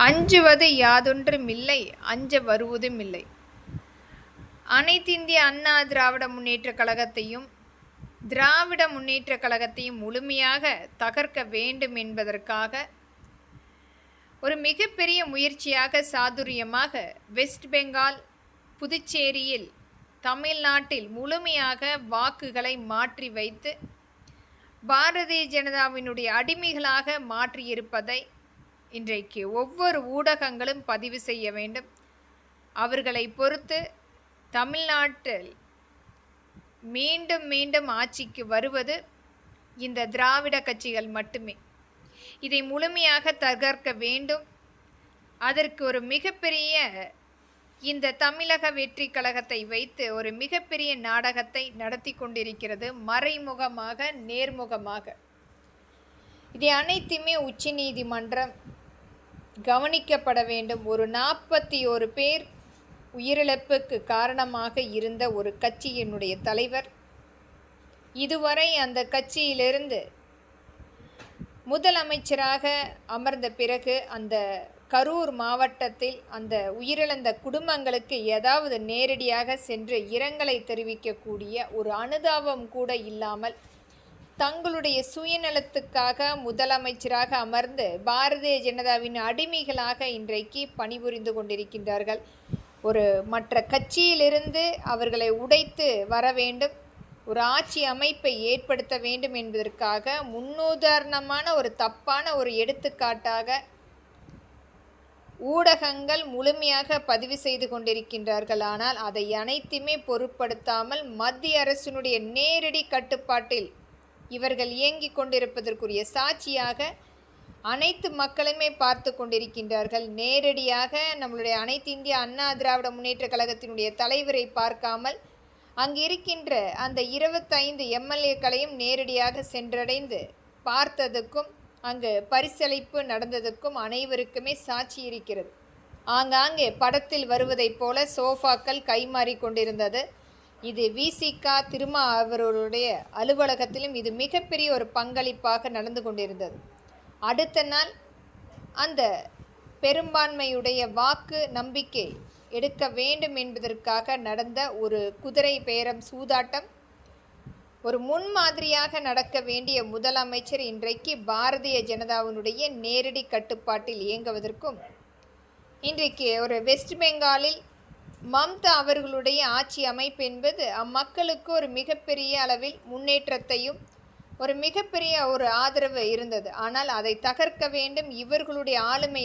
அஞ்சுவது யாதொன்றுமில்லை அஞ்ச வருவதுமில்லை. அனைத்திந்திய அண்ணா திராவிட முன்னேற்றக் கழகத்தையும் திராவிட முன்னேற்றக் கழகத்தையும் முழுமையாக தகர்க்க வேண்டும் என்பதற்காக ஒரு மிகப்பெரிய முயற்சியாக சாதுரியமாக வெஸ்ட் பெங்கால், புதுச்சேரியில், தமிழ்நாட்டில் முழுமையாக வாக்குகளை மாற்றி வைத்து பாரதிய ஜனதாவினுடைய அடிமைகளாக மாற்றியிருப்பதை இன்றைக்கு ஒவ்வொரு ஊடகங்களும் பதிவு செய்ய வேண்டும். அவர்களை பொறுத்து தமிழ்நாட்டில் மீண்டும் மீண்டும் ஆட்சிக்கு வருவது இந்த திராவிட கட்சிகள் மட்டுமே. இதை முழுமையாக தகர்க்க வேண்டும். அதற்கு ஒரு மிகப்பெரிய இந்த தமிழக வெற்றி கழகத்தை வைத்து ஒரு மிகப்பெரிய நாடகத்தை நடத்தி கொண்டிருக்கிறது, மறைமுகமாக நேர்முகமாக. இதை அனைத்துமே உச்சநீதிமன்றம் கவனிக்கப்பட வேண்டும். ஒரு 41 பேர் உயிரிழப்புக்கு காரணமாக இருந்த ஒரு கட்சியினுடைய தலைவர் இதுவரை அந்த கட்சியிலிருந்து முதலமைச்சராக அமர்ந்த பிறகு அந்த கரூர் மாவட்டத்தில் அந்த உயிரிழந்த குடும்பங்களுக்கு ஏதாவது நேரடியாக சென்று இரங்கலை தெரிவிக்கக்கூடிய ஒரு அனுதாபம் கூட இல்லாமல் தங்களுடைய சுயநலத்துக்காக முதலமைச்சராக அமர்ந்து பாரதிய ஜனதாவின் அடிமைகளாக இன்றைக்கு பணிபுரிந்து கொண்டிருக்கின்றார்கள். ஒரு மற்ற கட்சியிலிருந்து அவர்களை உடைத்து வர வேண்டும், ஒரு ஆட்சி அமைப்பை ஏற்படுத்த வேண்டும் என்பதற்காக முன்னுதாரணமான ஒரு தப்பான ஒரு எடுத்துக்காட்டாக ஊடகங்கள் முழுமையாக பதிவு செய்து கொண்டிருக்கின்றார்கள். ஆனால் அதை அனைத்துமே பொருட்படுத்தாமல் மத்திய அரசினுடைய நேரடி கட்டுப்பாட்டில் இவர்கள் இயங்கிக் கொண்டிருப்பதற்குரிய சாட்சியாக அனைத்து மக்களுமே பார்த்து கொண்டிருக்கின்றார்கள். நேரடியாக நம்மளுடைய அனைத்து இந்திய அண்ணா திராவிட முன்னேற்ற கழகத்தினுடைய தலைவரை பார்க்காமல் அங்கு இருக்கின்ற அந்த 25 எம்எல்ஏக்களையும் நேரடியாக சென்றடைந்து பார்த்ததுக்கும் அங்கு பரிசளிப்பு நடந்ததுக்கும் அனைவருக்குமே சாட்சி இருக்கிறது. ஆங்காங்கே படத்தில் வருவதைப் போல சோஃபாக்கள் கைமாறி கொண்டிருந்தது. இது விசிகா திருமா அவர்களுடைய அலுவலகத்திலும் இது மிகப்பெரிய ஒரு பங்களிப்பாக நடந்து கொண்டிருந்தது. அடுத்த நாள் அந்த பெரும்பான்மையுடைய வாக்கு நம்பிக்கை எடுக்க வேண்டும் என்பதற்காக நடந்த ஒரு குதிரை பேரம் சூதாட்டம், ஒரு முன்மாதிரியாக நடக்க வேண்டிய முதலமைச்சர் இன்றைக்கு பாரதிய ஜனதாவினுடைய நேரடி கட்டுப்பாட்டில் இயங்குவதற்கும், இன்றைக்கு ஒரு வெஸ்ட் பெங்காலில் மம்தா அவர்களுடைய ஆட்சி அமைப்பு என்பது அம்மக்களுக்கு ஒரு மிகப்பெரிய அளவில் முன்னேற்றத்தையும் ஒரு மிகப்பெரிய ஒரு ஆதரவு இருந்தது. ஆனால் அதை தகர்க்க வேண்டும், இவர்களுடைய ஆளுமை